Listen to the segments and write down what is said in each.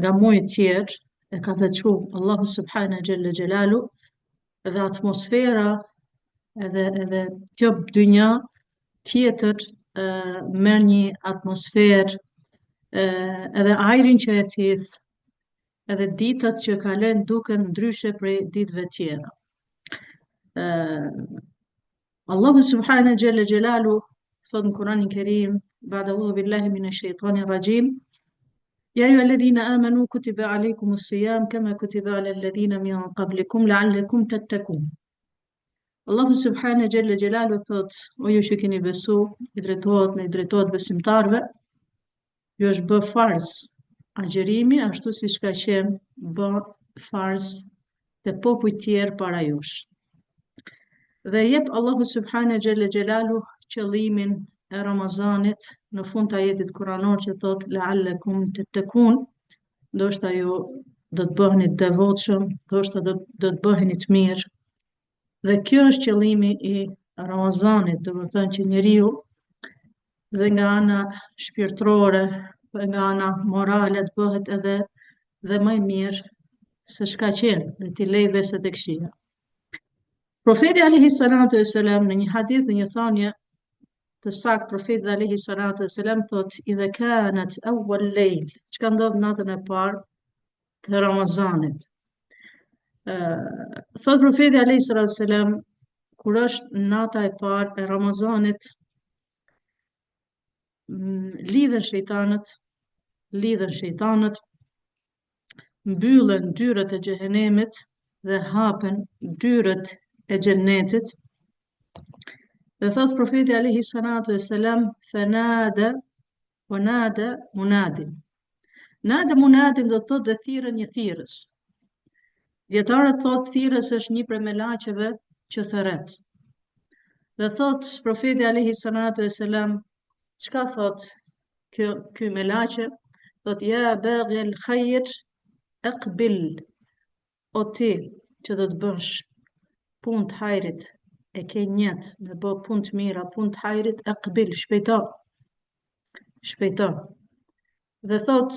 Nga muajt tjerë e ka veçu Allahu Subhana Gjelle Gjelalu dhe atmosfera edhe kjo dynja tjetër merr një atmosferë edhe ajrin që e thith edhe ditët që kalojnë duken ndryshe prej ditëve tjera. Allahu Subhana Gjelle Gjelalu thot në Kur'anin Kerim, ba'da a'udhu billahi minash shaitanir rajim, يا أيها الذين آمنوا كتب عليكم الصيام كما كتب على الذين من قبلكم لعلكم تتقون. Allahu Subhane Gjelle Gjelalu thot, o ju që keni besu, i drejtohet besimtarve, ju është bë farz agjerimi, ashtu si ka qenë bë farz të popujt tjerë para jush. Dhe jep Allahu Subhane Gjelle Gjelalu qëllimin e Ramazanit në fund të ajetit kuranor që thot la'allakum tattaqun, ndoshta ju do të bëheni të devotshëm, ndoshta do të bëheni të mirë. Dhe kjo është qëllimi i Ramazanit, do të thënë që njeriu dhe nga ana shpirtërore, dhe nga ana morale të bëhet edhe dhe më i mirë se çka qenë, dhe t'i lejë veset e këqija. Profeti alayhi salatu wassalam në një hadith, në një thënie të sakt, profeti alayhi salatu wassalam thot idha kanat awwal layl, çka ndodh natën e parë të Ramazanit. Thot profeti alayhi salatu wassalam, kur është nata e parë e Ramazanit, lidhen shejtanët, mbyllen dyrët e xhehenemit dhe hapen dyrët e xhennetit. Dhe thot profeti alayhi salatu wassalam, fanada wa nada munadin. Nada munadin do thot dhe thirrën një thirrës. Dietarët thot thirrës është një prej melaqeve që thërret. Dhe thot profeti alayhi salatu wassalam, çka thot ky melaqe? Thot ja baghi al-khair aqbil, o ti që do të bësh punë të hajrit, e ke njet me bë punë të mira, punë të hajrit, aqbil, shpejto. Dhe thot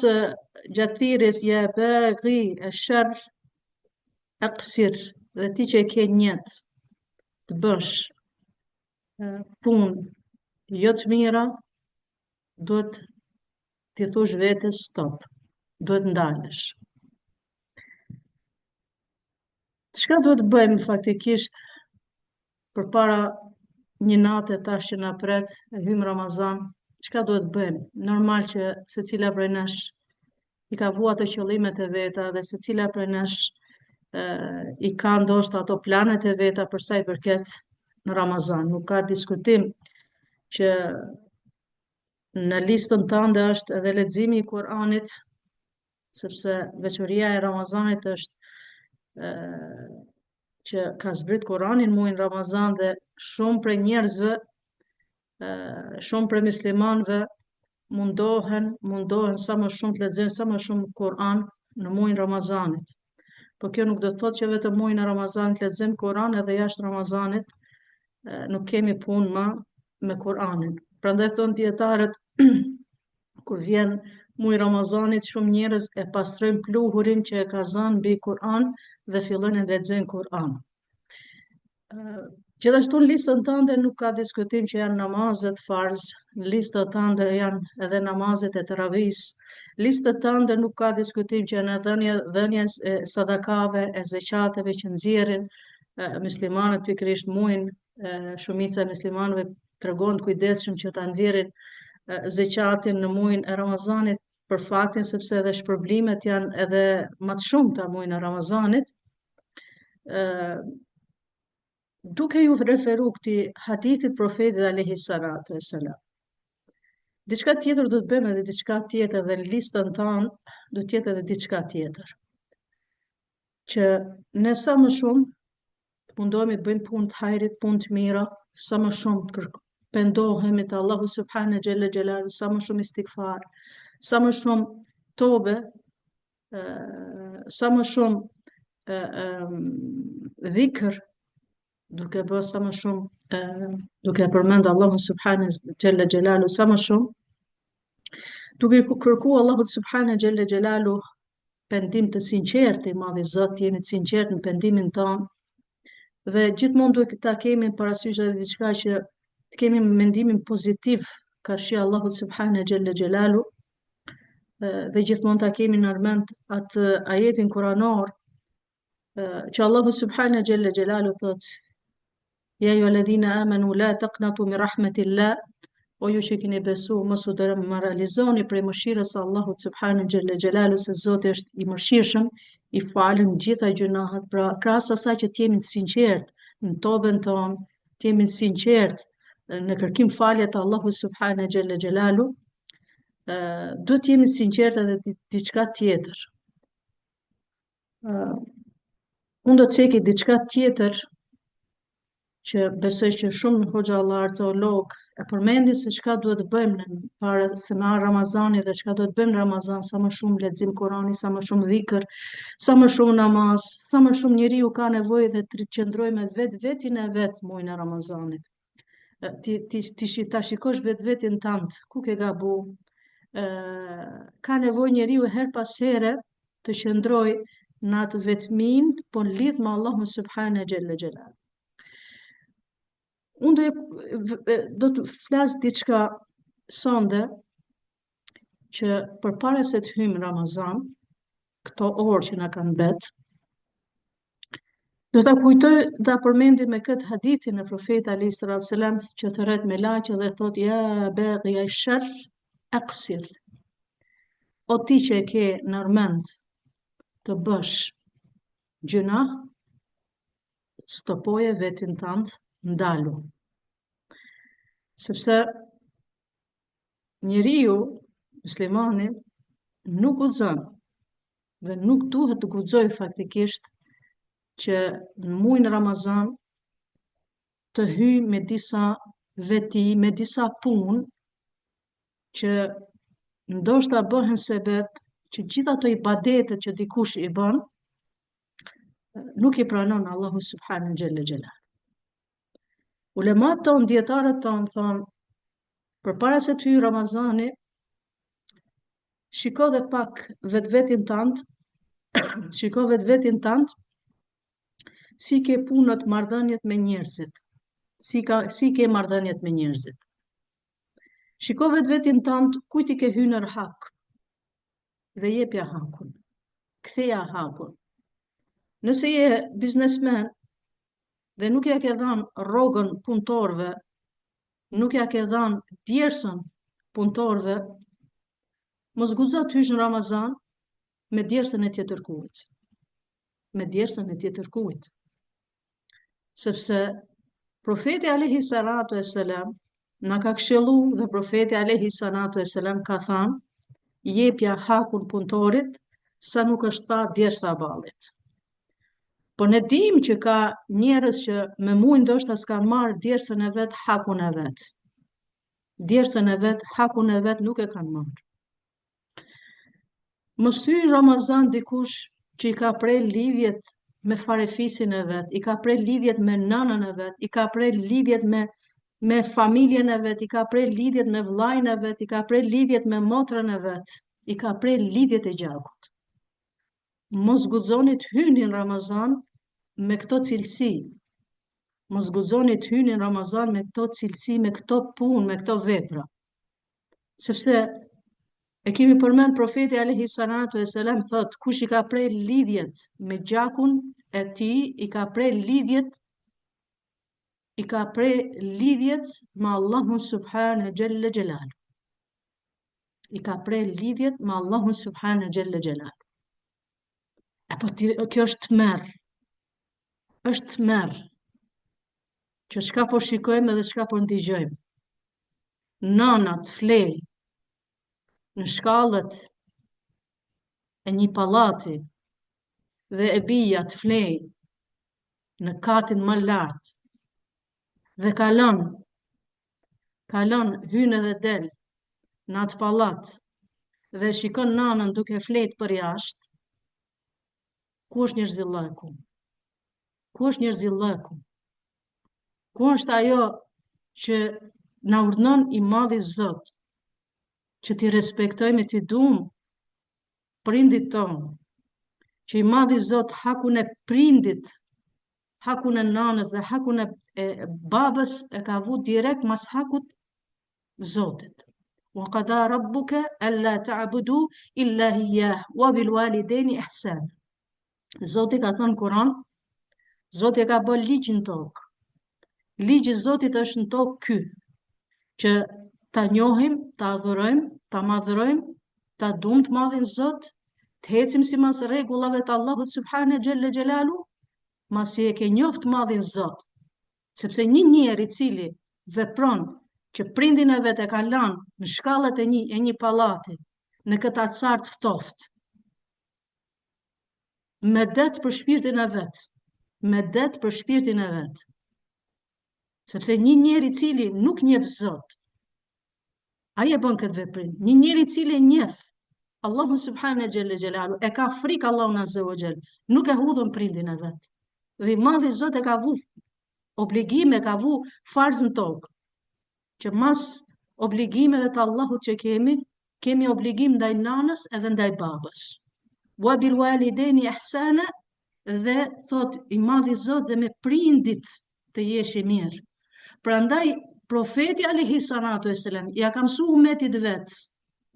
gjatë thirrjes ja baghi ash-sharr aqsir, dhe ti që e ke njet të bësh punë jo të mira, duhet t'i thush vetes stop, duhet ndalesh. Çka duhet bëjmë faktikisht përpara një nate tash që na pret, e hym Ramazan, çka duhet bëjmë? Normal që secila prej nesh i ka vu ato qëllimet e veta dhe secila prej nesh i ka ndoshta ato planet e veta për sa i përket në Ramazan. Nuk ka diskutim që në listën tënde është edhe leximi i Kuranit, sepse veçoria e Ramazanit është që ka zbrit Kur'anin muajin Ramazan dhe shumë prej njerëzve, shumë prej muslimanëve mundohen sa më shumë të lexojnë sa më shumë Kur'an në muajin Ramazanit. Po kjo nuk do të thotë që vetëm muajin e Ramazanit lexojmë Kur'an edhe jashtë Ramazanit nuk kemi punë më me Kur'anin. Prandaj thon dietarët kur vjen muaji Ramazanit, shumë njerëz e pastrojnë pluhurin që e ka zënë mbi Kur'an dhe fillojnë të lexojnë Kur'an. Gjithashtu në listën tënde nuk ka diskutim që janë namazet farz, në listën tënde janë edhe namazet e taravis, listën tënde nuk ka diskutim që janë dhënia e sadakave, e zeqateve që nxjerrin muslimanët pikërisht muajin, shumica e muslimanëve tregon të kujdesshëm që ta nxjerrin zeqatin në muajin e Ramazanit, për faktin sepse edhe shpërblimet janë edhe më të shumta muajin e Ramazanit. Duke ju referu këtij hadithit profetit alayhi salatu wassalam. Diçka tjetër do të bëjmë edhe diçka tjetër dhe në listën tonë do të jetë edhe diçka tjetër. Që ne sa më shumë të mundohemi të bëjmë punë të hajrit, punë të mira, sa më shumë të pendohemi te Allahu Subhane Gjelle Gjelalu, sa më shumë istighfar, sa më shumë tobe, sa më shumë dhikr, duke bërë sa më shumë duke përmend Allahun subhanahu xhalla xhelalu sa më shumë, duke kërkuar Allahut subhanahu xhalla xhelalu pendim të sinqertë, i madhi Zot, jemi të sinqertë në pendimin tonë dhe gjithmonë duhet ta kemi parasysh edhe diçka që të kemi mendimin pozitiv karshi Allahut subhanahu xhalla xhelalu dhe gjithmonë ta kemi në mend atë ajetin kuranor që Allahu subhanahu xhalla xhelalu thot: Ja ayyuhalladhina amanu la taqnatu min rahmatillah, o ju që keni besu mos u demoralizoni prej mëshirës së Allahut subhanahu xhalla xhelalu, se Zoti është i mëshirshëm, i falën gjitha gjunahet. Pra krahas asaj që të jemi të sinqert në tobën tonë, të jemi të sinqert në kërkim falje të Allahut subhanahu xhalla xhelalu, duhet të jemi të sinqert edhe diçka tjetër. Unë do të ceki diçka tjetër që besoj që shumë hoxhallar arkeolog e përmendin se çka duhet të bëjmë në para se na Ramazani dhe çka duhet të bëjmë në Ramazan, sa më shumë lexim Kurani, sa më shumë dhikr, sa më shumë namaz, sa më shumë njeriu ka nevojë dhe të qëndrojë me vetin e vet muajin e Ramazanit. Ta shikosh vetin tënd, ku ke gabu, ka nevojë njeriu her pas here të qëndrojë në atë vetmin, po lidh me Allahun subhanahu xhalla xhelal. Unë do të flas diçka sonde që përpara se të hyjmë Ramazan, këto orë që na kanë bet, do ta kujtoj dhe përmendim me këtë hadithin e profetit alayhis salam që thërret me laqe dhe thot: Ja baghi ash-sharr aqsir. O ti që e ke nërmend të bësh gjuna, stopoje vetin tënd, ndalu. Sepse njeriu, muslimani, nuk guxon dhe nuk duhet të guxoj faktikisht që në muajin Ramazan të hyj me disa veti, me disa punë që ndoshta bëhen sebeb që gjithë ato ibadetet që dikush i bën nuk i pranon Allahu subhanahu xhalla xhelal. Ulemat tonë, dietarët tonë thonë, përpara se të hyjë Ramazani, shiko dhe pak vetvetin tënd, shiko vetvetin tënd, si ke punët, marrëdhëniet me njerëzit, si ke marrëdhëniet me njerëzit. Shiko vetvetin tënd, kujt i ke hyrë hak dhe jepja hakun, ktheja hakun. Nëse je biznesmen dhe nuk ja ke dhënë rrogën punëtorëve, nuk ja ke dhënë djersën punëtorëve, mos guxo të hysh në Ramazan me djersën e tjetër kujt. Me djersën e tjetër kujt. Sepse profeti alayhi salatu wassalam na ka këshilluar dhe profeti alayhi salatu wassalam ka thënë: jepja hakun punëtorit sa nuk është tha djersa ballit. Po ne dim që ka njerëz që me mua ndoshta s'kan marrë djersën e vet, hakun e vet. Djersën e vet, hakun e vet nuk e kanë marrë. Mos hyj Ramazan dikush që i ka prej lidhjet me farefisin e vet, i ka prej lidhjet me nënën e vet, i ka prej lidhjet me familjen e vet, i ka prej lidhjet me vllajën e vet, i ka prej lidhjet me motrën e vet, i ka prej lidhjet e gjakut. Mos guxoni të hyni në Ramazan me këto cilësi. Mos guxoni të hyni në Ramazan me këto cilësi, me këto punë, me këto vepra. Sepse e kemi përmend profeti alayhi salatu wassalam thot: kush i ka prej lidhjet me gjakun e tij, i ka prej lidhjet me Allahun subhanahu xhalla xhelal. I ka prej lidhjet me Allahun subhanahu xhalla xhelal. Apo kjo është tmerr. Është tmerr. Që çka po shikojmë edhe çka po ndigjojmë. Nënat flej në shkallët e një pallati dhe e bijat flej në katin më lart dhe kalon hyn edhe del në atë pallat dhe shikon nanën duke flet për jashtë. Ku është njerëzillëku? Ku është njerëzillëku? Ku është ajo që na urdhnon i madhi Zot, që t'i respektojmë e t'i duam prindit tonë, që i madhi Zot hakun e prindit, hakun e nanës dhe hakun e babës e ka vu direkt mas hakut Zotit. Wa qada rabbuka alla ta'budu illa iyyah wa bil walidayni ihsana. Zoti ka thënë Kur'an, Zoti e ka bërë ligj në tokë. Ligji i Zotit është në tokë ky, që ta njohim, ta adhurojmë, ta madhrojmë, ta duam të madhin Zot, të ecim sipas rregullave të Allahut subhanahu xhalla xhelalu, masi e ke njoft madhin Zot. Sepse një njeri i cili vepron që prindin e vet e ka lanë në shkallët e një pallati, në këtë acar të ftoft, me det për shpirtin e vet, me det për shpirtin e vet. Sepse një njeri i cili nuk njeh Zot, ai e bën këtë veprim. Një njeri i cili njeh Allahu subhanahu xhalla xhelalu, e ka frikë Allahun azza wa xal, nuk e hudhën prindin e vet. Dhe i madhi Zot e ka vu obligime, ka vu farz në tokë, që mas obligimeve të Allahut që kemi obligim ndaj nanës edhe ndaj babës. Wa bil walidayni ihsana, dhe thot i madhi Zot dhe me prindit të jesh i mirë. Prandaj profeti alayhi salatu vesselam ja ka mësu umetit vet,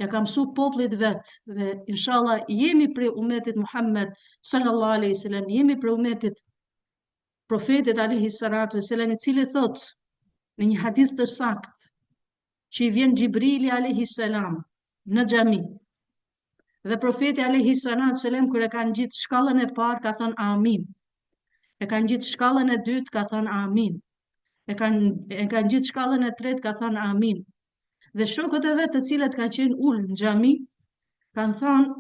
ja ka mësu popullit vet, dhe inshallah jemi prej umetit Muhammed sallallahu alaihi wasallam, jemi prej umetit profetit alayhi salatu vesselam, i cili thot në një hadith të saktë që i vjen Gjibrili alayhi salam në xhami. Dhe profeti alayhi salatu vesselam kur e ka ngjit shkallën e parë ka thënë amin. E ka ngjit shkallën e dytë ka thënë amin. E ka ngjit shkallën e tretë ka thënë amin. Dhe shokët e vet të cilët kanë qenë ul në xhami kanë thënë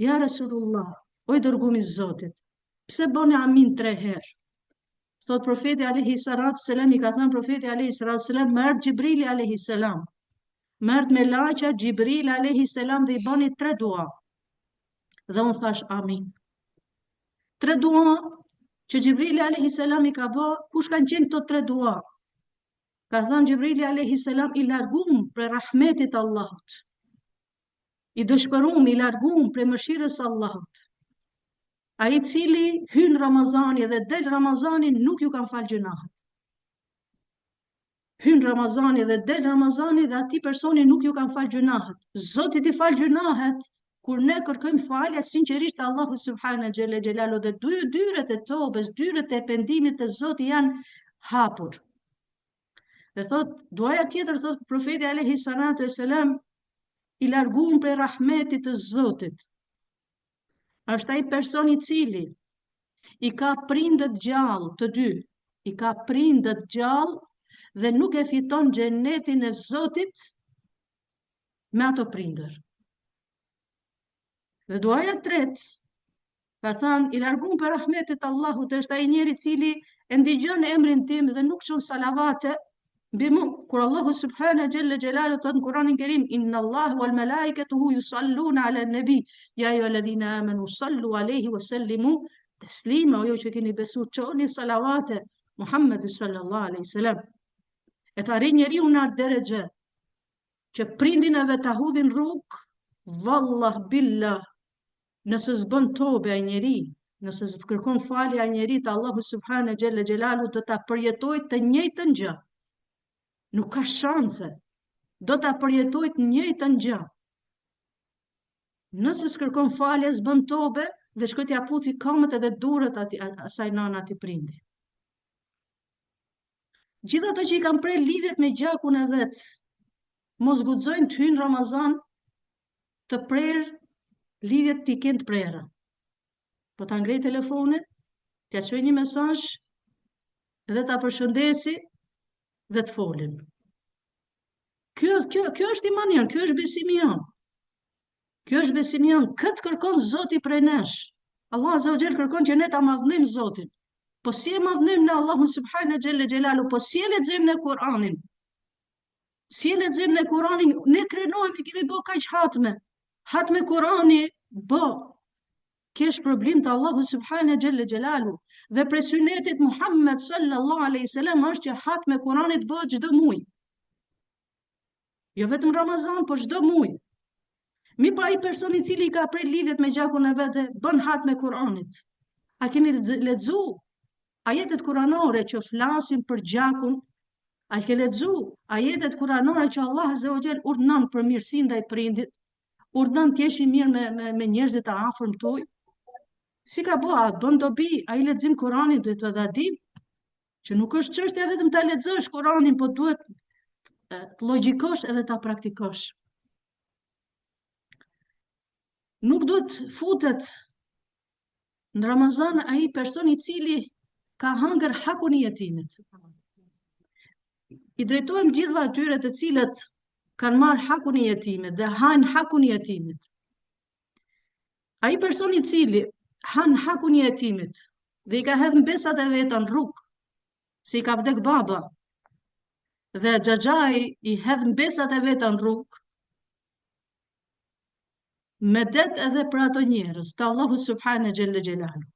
ja Rasulullah, o i dërguari i Zotit, pse bëni amin 3 herë? Thot profeti alayhi salatu selam, i ka thënë profeti alayhi salatu selam, merr Gjibrili alayhi salam, merr me laqa Gjibril alayhi salam dhe i bani 3 dua. Dhe unë thash amin. 3 dua që Gjibrili alayhi salam i ka bë, kush kanë qenë këto 3 dua? Ka thënë Gjibrili alayhi salam, i largum për rahmetit Allahut, i dëshpërum, i largum për mëshirës Allahut. Ai i cili hyn Ramazani dhe del Ramazani nuk ju kanë fal gjunahet. Hyn Ramazani dhe del Ramazani dhe atij personi nuk ju kanë fal gjunahet. Zoti i fal gjunahet kur ne kërkojmë falje sinqerisht Allahu subhanahu xhella xhelalu, dhe dyret e tobës, dyret e pendimit të Zotit janë hapur. Dhe thot duaja tjetër, thot profeti alayhi salatu vesselam, i larguar prej rahmetit të Zotit është ai person i cili i ka prindët gjallë të dy, i ka prindët gjallë dhe nuk e fiton xhenetin e Zotit me ato prindër. Dhe duaja tretë, ka thënë i larguar për rahmetit Allahut është ai njeri i cili e ndigjon emrin tim dhe nuk shon salavate mbi mu, kur Allahu subhanahu xhalla xhelalu thot në Kur'anin Kerim, inna Allahu wal malaikatuhu yusalluna ala nabi ya ayyuhalladhina amanu sallu alayhi wa sallimu taslima, o ju që keni besuar çoni salavate Muhammedit sallallahu alaihi wasallam. E të arrijë njeriu në atë derexhe që prindin e vet ta hudhin rrugë, vallah billah, nëse s'bën tobe ai njeri, nëse s'kërkon falje ai njeri te Allahu subhanahu xhalla xhelalu, do ta përjetojë të njëjtën gjë. Nuk ka shanse, do ta përjetojë të njëjtën gjë. Nëse s'kërkon falje, s'bën tobe dhe shkoj t'ia puthi këmbët edhe durët asaj nana ati prindi. Gjithë ato që i kanë prej lidhet me gjakun e vet, mos guxojnë të hynë Ramazan të prerë lidhjet t'i kenë të prera. Po ta ngrej telefonin, t'ia çoj një mesazh dhe ta përshëndesi dhe të folin. Kjo është imani jon, kjo është besimi jon. Kjo është besimi jon, këtë kërkon Zoti prej nesh. Allah azza wa xal kërkon që ne ta madhnojmë Zotin. Po si e madhnojmë në Allahun subhanahu xhalla xhelalu, po si e lexojmë në Kur'anin? Si e lexojmë në Kur'anin, ne krenohemi, kemi bë kaq hatme. Hatme Kur'ani, kesh problem të Allahu subhane gjelle gjelalu. Dhe prej sunetit Muhammed sallallahu alaihi wasallam është që hatme Kuranit bëhet çdo muaj. Jo vetëm Ramazan, por çdo muaj. Mi pa i personi i cili ka prej lidhet me gjakun e vete, bën hatme Kuranit. A keni lexu ajetet kuranore që flasin për gjakun? A ke lexu ajetet kuranore që Allah azza wa jall urdhnon për mirësinë ndaj prindit? Urdhnon të jesh i mirë me njerëzit e afërm tuaj? Si ka bëu, a bën dobi ai lexim Kuranit duhet të ta di që nuk është çështja vetëm ta lexosh Kuranin, po duhet të logjikosh edhe ta praktikosh. Nuk duhet futet në Ramazan ai person i cili ka hëngër hakun i jetimit. I drejtohem gjithëve atyre të cilët kanë marrë hakun i jetimit dhe hajnë hakun i jetimit. Ai person i cili han hakun i jetimit dhe i ka hedhë mbesat e veta në rrugë, si i ka vdek baba, dhe xhaxhai i hedhë mbesat e veta në rrugë, me det edhe për ato njerëz të Allahu subhane gjelle gjelalu.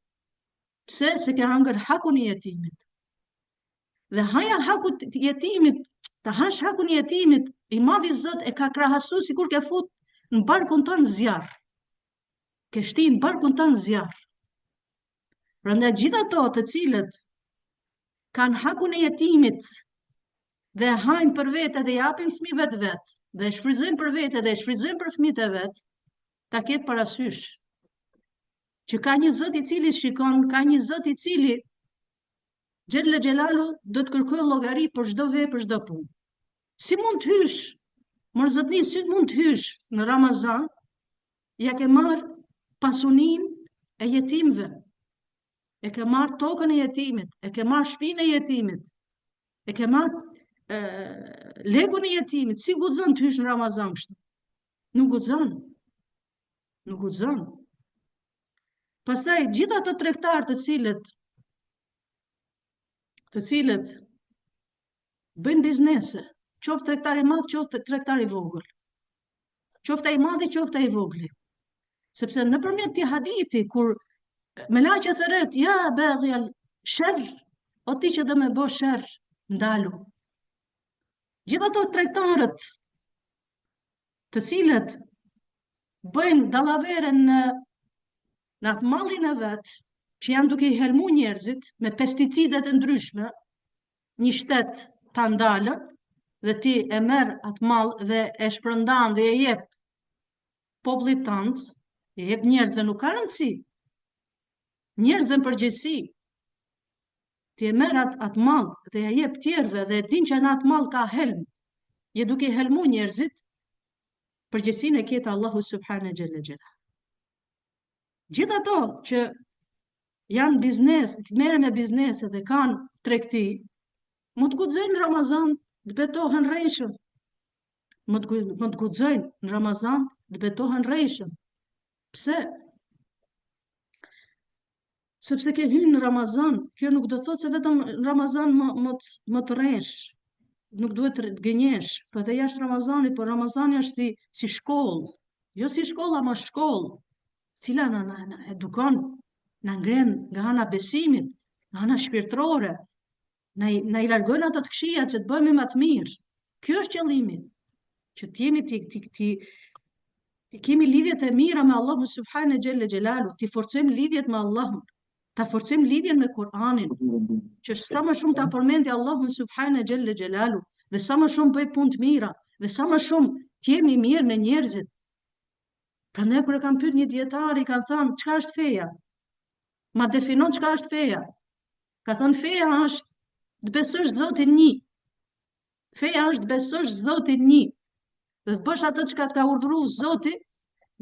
Pse? Se ke hangër hakun i jetimit. Dhe haja hakut i jetimit, të hash hakun i jetimit, i madhi Zot e ka krahasu sikur ke fut në barkun tonë zjarr. Ke shti në barkun tonë zjarr. Prandaj gjithë ato të cilët kanë hakun e jetimit dhe hajnë për vete dhe japin fëmijëve të vet, dhe shfrytëzojnë për vete dhe shfrytëzojnë për fëmijët e vet, ta ketë parasysh që ka një Zot i cili shikon, ka një Zot i cili Gjelle Gjelalu do të kërkoj llogari për çdo vepër, për çdo punë. Si mund të hysh, mërzotni, si mund të hysh në Ramazan, ja ke marr pasuninë e jetimëve, e ke marr tokën e jetimit, e ke marr shtëpinë e jetimit, e ke marr legun e jetimit, si guxon të hysh në Ramazan kështu? Nuk guxon. Nuk guxon. Pastaj gjithë ato tregtarë të cilët bëjnë biznese, qoftë tregtar i madh, qoftë tregtar i vogël, qoftë ai madhi, qoftë ai vogli. Sepse nëpërmjet këtij hadithi, kur me laqe thërret, ja baghi sherr, o ti që do me bë sherr, ndalu. Gjithë ato tregtarët të cilët bëjnë dallavere në atë mallin e vet, që janë duke i helmu njerëzit me pesticidet e ndryshme, një shtet ta ndalën, dhe ti e merr atë mall dhe e shpërndan dhe e jep popullit tënd, e jep njerëzve, nuk ka rëndësi. Njerëzve në përgjithësi, ti e merr atë mall dhe e jep tjerëve dhe e din që në atë mall ka helm, je duke i helmu njerëzit, përgjithësinë e ketë Allahu subhane gjelle gjelalu. Gjithë ato që janë biznes, të merren me biznese dhe kanë tregti, mund të guxojnë në Ramazan të betohen rreshëm. Mund të guxojnë në Ramazan të betohen rreshëm. Pse? Sepse ke hyrë në Ramazan, kjo nuk do të thotë se vetëm në Ramazan më të rresh, nuk duhet të gënjesh, po edhe jashtë Ramazanit, por Ramazani është si shkollë, jo si shkolla, ma shkollë, cila na edukon, na ngren nga ana besimit, nga ana shpirtërore, na i largojnë ato të këqija që të bëhemi më të mirë. Ky është qëllimi, që të jemi ti kemi lidhjet e mira me Allahun subhane gjelle gjelalu, ti forcojmë lidhjet me Allahun, ta forcojmë lidhjen me Kur'anin, që sa më shumë ta përmendi Allahun subhane gjelle gjelalu, dhe sa më shumë bëj punë të mira, dhe sa më shumë të jemi mirë me njerëzit. Prandaj kur e kam pyet një dietar, i kanë thënë, çka është feja? Ma definon çka është feja. Ka thënë, feja është të besosh Zotin një. Feja është të besosh Zotin një. Dhe të bësh ato çka të ka urdhëruar Zoti,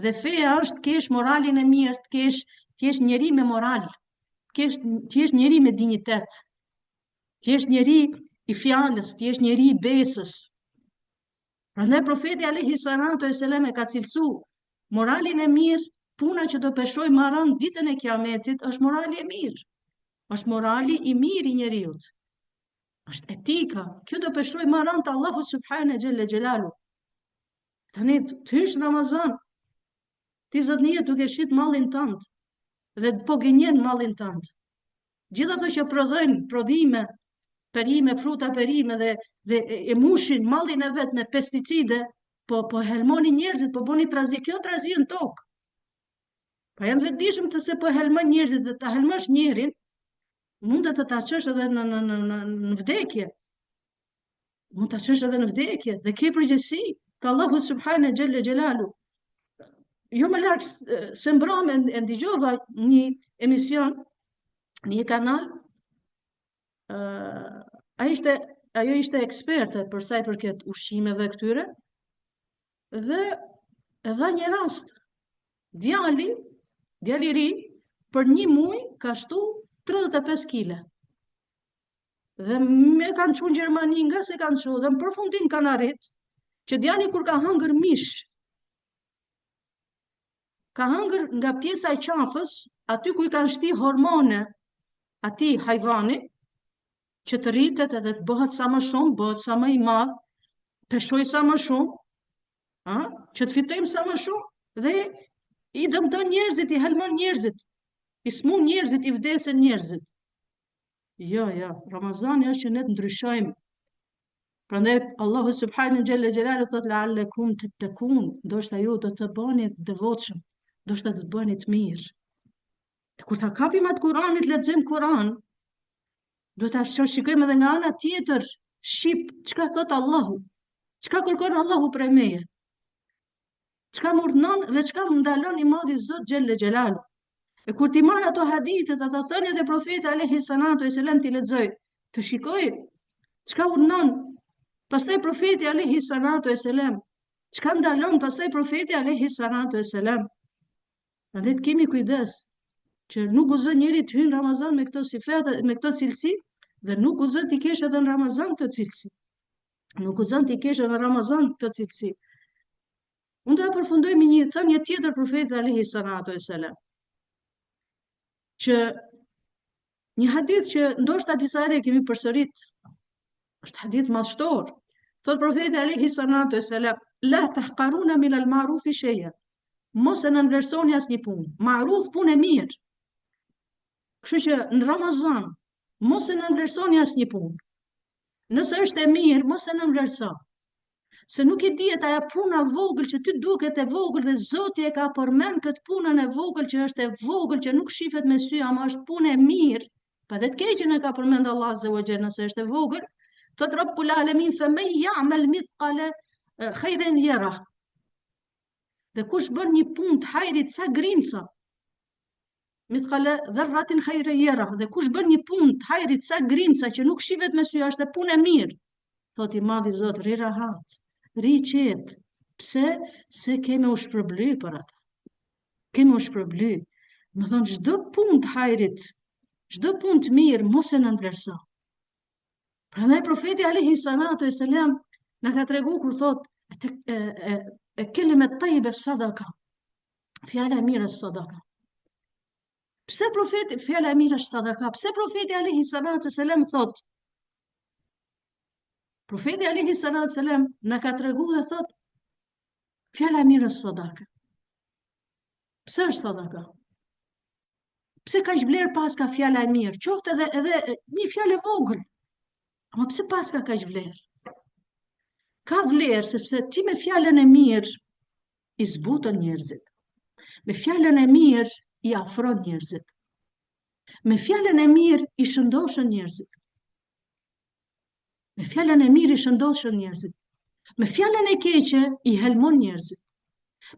dhe feja është të kesh moralin e mirë, të jesh njeri me moral, të jesh njeri me dinjitet, të jesh njeri i fjalës, të jesh njeri i besës. Prandaj profeti alayhi salatu vesselam e ka cilësu moralin e mirë, puna që do peshoj marrën ditën e kiametit, është morali e mirë. Është morali i mirë i njeriut. Është etika. Kjo do peshoj marrën të Allahu subhane gjelle gjelalu. Tani të hysh Ramazan, ti zotnije duke shit mallin tënd, dhe po gënjen mallin tënd. Gjithë ato që prodhojnë prodhime, perime, fruta perime dhe e mushin mallin e vet me pesticide, po helmoni njerëzit, po bëni trazi, kjo trazi në tokë. Pa janë vetëdijshëm të se po helmon njerëzit dhe ta helmosh njerin, mundet të ta çosh edhe në vdekje. Mund ta çosh edhe në vdekje dhe ke përgjegjësi ka Allahu subhanahu xhalla xhelalu. Jo më lartë se mbrome e ndigjova një emision, një kanal, ajo ishte eksperte për sa i përket ushqimeve këtyre, dhe e dha një rast. Djali i ri, për 1 muaj ka shtu 35 kg. Dhe me kanë çuar në Gjermani, nga se kanë çuar, dhe në përfundim kanë arrit që djali kur ka hëngër mish, ka hëngër nga pjesa e qafës, aty ku i kanë shti hormone atij hajvani, që të rritet edhe të bëhet sa më shumë, bëhet sa më i madh, peshoj sa më shumë, që të fitojmë sa më shumë, dhe i dëmton njerëzit, i helmon njerëzit, i smun njerëzit, i vdesen njerëzit. Jo, Ramazani është që ne të ndryshojmë. Prandaj Allahu subhanahu xhalla xhelalu thot la'allakum tattaqun, ndoshta ju do të bëni të devotshëm, ndoshta do të bëni të mirë. E kur ta kapim atë Kur'anit, lexojmë Kur'an, do ta shikojmë edhe nga ana tjetër, shqip, çka thot Allahu, çka kërkon Allahu prej meje, çka më urdhnon dhe çka më ndalon i madhi Zot xhalla xhelalu. E kur ti marr ato hadithet, ato thënjet e profetit alayhi salatu wasalam, ti lexoj, të shikoj çka urdhnon, pastaj profeti alayhi salatu wasalam, çka ndalon pastaj profeti alayhi salatu wasalam. Prandaj kemi kujdes që nuk guxon njëri të hyjë në Ramazan me këto sifete, me këto cilësi, dhe nuk guxon ti kesh edhe në Ramazan këto cilësi. Nuk guxon ti kesh edhe në Ramazan këto cilësi. Unë do ta përfundoj me një thënie tjetër profetit alayhi salatu wasalam, që një hadith që ndoshta disa herë kemi përsërit, është hadith madhështor. Thot profeti alayhi salatu wasalam, la tahqaruna min al-ma'ruf shay'an. Mos e nënvlerësoni asnjë punë. Ma'ruf, punë e mirë. Kështu që në Ramazan mos e nënvlerësoni asnjë punë. Nëse është e mirë, mos e nënvlerëso. Se nuk i dihet aja puna vogël që ty duket e vogël dhe Zoti e ka përmend këtë punën e vogël që është e vogël, që nuk shifet me sy, ama është punë e mirë. Pa dhe të keqen e ka përmend Allah azza wa jalla nëse është e vogël. Thot Rabbul Alamin, faman ya'mal mithqala khairan yara. Dhe kush bën një punë të hajrit sa grimca, mithqala dharratin khairan yara, dhe kush bën një punë të hajrit sa grimca që nuk shihet me sy, është e punë e mirë. Thot i madhi Zot, ri rahat, ri qetë. Pse? Se kemi u shpërbly për ata. Kemi u shpërbly. Më thonë, çdo punë të hajrit, çdo punë të mirë, mos e nënvlerëso. Prandaj profeti alayhi salatu wasalam na ka treguar kur thot kelimet tayyiba sadaka. Fjala e mirë është sadaka. Pse profeti fjala e mirë është sadaka? Pse profeti alayhi salatu wasalam thot? Profeti alayhi salatu wasalam na ka treguar dhe thot fjala e mirë është sadaka. Pse është sadaka? Pse ka vlerë pas ka fjala e mirë? Qoftë edhe një fjalë e vogël. Ama pse pas ka kaq vlerë? Ka vlerë sepse ti me fjalën e mirë i zbuton njerëzit. Me fjalën e mirë i afron njerëzit. Me fjalën e mirë i shëndoshën njerëzit. Me fjalën e mirë i shëndoshën njerëzit. Me fjalën e keqe i helmon njerëzit.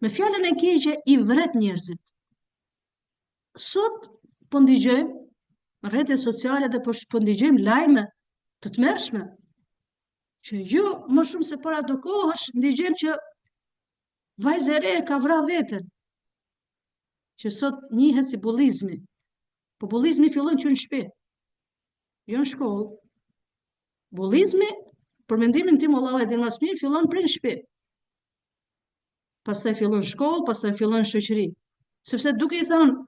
Me fjalën e keqe i vret njerëzit. Sot po ndigjojmë në rrjetet sociale dhe po ndigjojmë lajme të tmerrshme, që jo më shumë se para do kohësh ndigjojmë që vajzë e re ka vrarë veten, që sot njihet si bullizmi. Po bullizmi fillon që në shtëpi, jo në shkollë. Bullizmi, për mendimin tim, Allahu e din më së miri, fillon prej në shtëpi. Pastaj fillon shkollë, pastaj fillon shoqëri. Sepse duke i thënë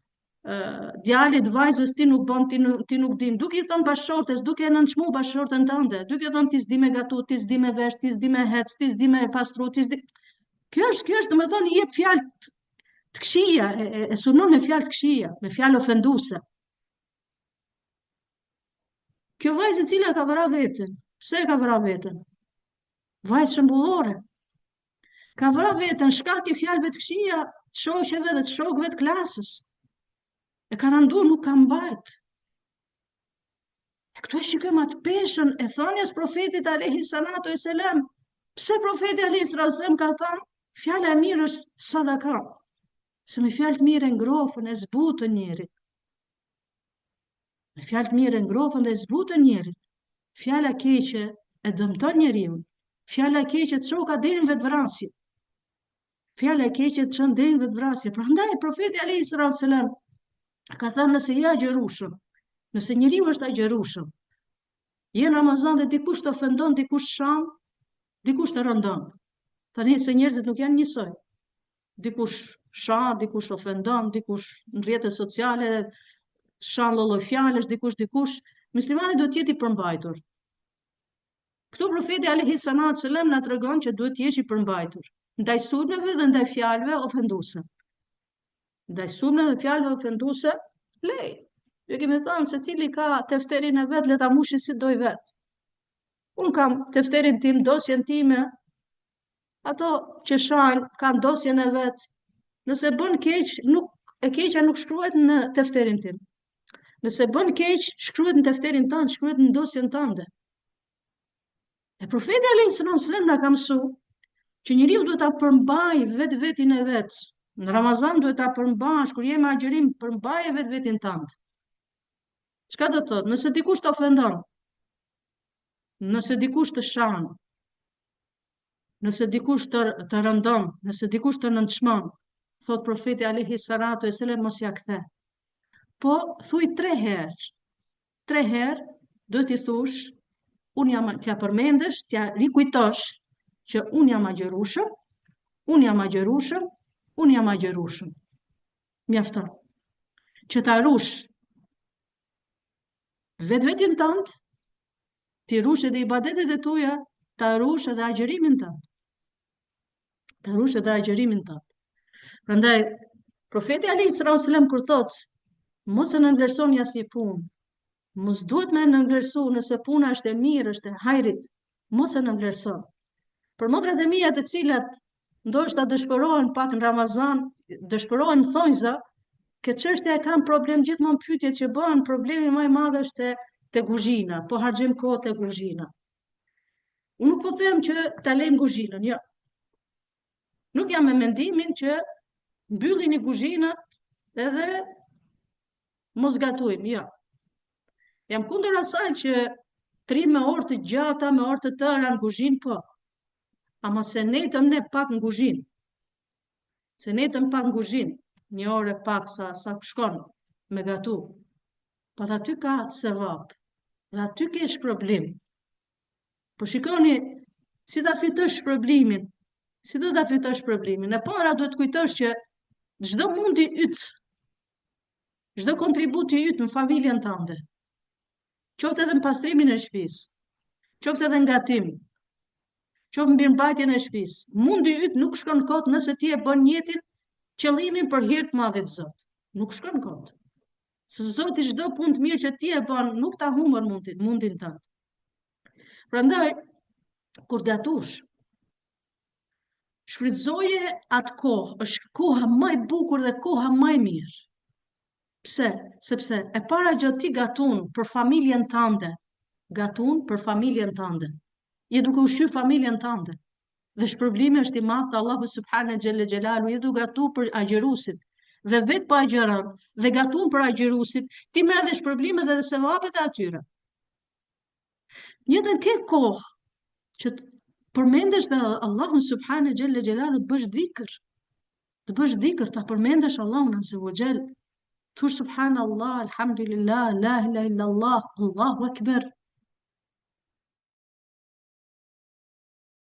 djalit, vajzës, ti nuk bën, ti nuk din, duke i thënë bashkëshortes, duke e nënçmuar bashkëshorten tënde, duke i thënë ti s'di me gatu, ti s'di me vesh, ti s'di me hec, ti s'di me pastru, ti s'di. Kjo është, domethënë i jep fjalë të këqija, e sunon me fjalë të këqija, me fjalë ofenduese. Kjo vajzë e cila ka vrarë veten, pse e ka vrarë veten? Vajzë shembullore. Ka vrarë veten shkak i fjalëve të këqija të shoqeve dhe të shokëve të klasës. E ka randuar, nuk ka mbajt. E këtu e shikojmë atë peshën e thënies profetit alayhi salatu wassalam. Pse profeti alayhi salatu wassalam ka thënë fjala e mirë është sadaka. Se me fjalë të mira e ngrohën e zbutën njerin. Me fjalë të mira e ngrohën dhe e zbutën njerin. Fjala e keqe e dëmton njeriu. Fjala e keqe të çoka deri në vetvrasje. Fjala e keqe të çon deri në vetvrasje. Prandaj profeti alayhi salatu wassalam ka thënë nëse je agjerueshëm, nëse njeriu është agjerueshëm, je në Ramazan dhe dikush të ofendon, dikush shan, dikush të rëndon. Tani se njerëzit nuk janë njësoj. Dikush shan, dikush ofendon, dikush në rrjetet sociale shan lloj fjalësh, dikush, muslimani duhet të jetë i përmbajtur. Këtu profeti alayhi salatu wasalam na tregon që duhet të jesh i përmbajtur ndaj sulmeve dhe ndaj fjalëve ofenduese. Ndaj sulmeve dhe fjalëve ofenduese, lej. Jo kemi thënë se cili ka tefterin e vet, le ta mushi si doj vet. Unë kam tefterin tim, dosjen time, ato që shanë kanë dosjen e vet. Nëse bën keq, e keqja nuk shkruhet në tefterin tim. Nëse bën keq, shkruhet në tefterin tënd, shkruhet në dosjen tënde. E profeti alayhi sallam na ka mësuar që njeriu duhet ta përmbajë vetin e vet. Në Ramazan duhet ta përmbash, kur je me agjerim, përmbaje vetin tënd. Çka do të thotë? Nëse dikush të ofendon, nëse dikush të shan, nëse dikush të rëndon, nëse dikush të nënçmon, thot profeti alayhi salatu wasalam mos ja kthe. Po thuj 3 herë. 3 herë do t'i thush, unë jam t'ja përmendesh, t'ja rikujtosh që unë jam agjerueshëm, unë jam agjerueshëm, unë jam agjerueshëm. Mjafton. Që ta rush vetin tënd, ti rush edhe ibadetet e tuja, ta rush edhe agjerimin tënd. Ta rush edhe agjerimin tënd. Prandaj profeti alayhi salatu wasalam kur thot mos e nënvlerësoni asnjë punë, mos duhet me nënvlerësu nëse puna është e mirë, është e hajrit, mos e nënvlerëson. Për motrat e mia të cilat ndoshta dëshpërohen pak në Ramazan, dëshpërohen thonjza, që çështja e kanë problem gjithmonë pyetjet që bëhen, problemi më i madh është te kuzhina, po harxojm kohë te kuzhina. Unë nuk po them që ta lejmë kuzhinën, jo. Nuk jam me mendimin që mbyllini kuzhinat edhe mos gatojmë, jo. Jam kundër asaj që trim me orë të gjata, me orë të tëra në kuzhinë, po. Ama se netëm ne pak në kuzhinë. Se netëm pak në kuzhinë. Një orë pak sa shkon me gatu. Po dhe aty ka sevap. Dhe aty kesh problem. Po shikoni, si ta fitosh problemin. Si do ta fitosh problemin? E para duhet kujtosh që çdo mundi yt, çdo kontributi yt në familjen tënde, qoftë edhe në pastrimin e shtëpisë, qoftë edhe në gatim, qoftë në mirëmbajtjen e shtëpisë, mundi yt nuk shkon kot nëse ti e bën njëtin qëllimin për hir të madhit Zot. Nuk shkon kot. Se Zoti çdo punë të mirë që ti e bën nuk ta humbon mundin tënd. Prandaj kur gatush, shfrytëzoje atë kohë, është koha më e bukur dhe koha më e mirë. Pse? Sepse e para gjë ti gatun për familjen tënde. Gatun për familjen tënde. Je duke ushqyer familjen tënde. Dhe shpërblimi është i madh te Allahu subhanahu xhelle xhelalu, je duke gatu për agjeruesit. Dhe vetë pa agjeron dhe gatun për agjeruesit, ti merr dhe shpërblimet dhe sevapet e atyre. Njëtën ke kohë që përmendesh dhe Allahun subhanahu xhelle xhelalu, të bësh dhikr. Të bësh dhikr, ta përmendesh Allahun azza wa xhel. Thush subhanallah, alhamdulillah, la ilaha illallah, Allahu akbar.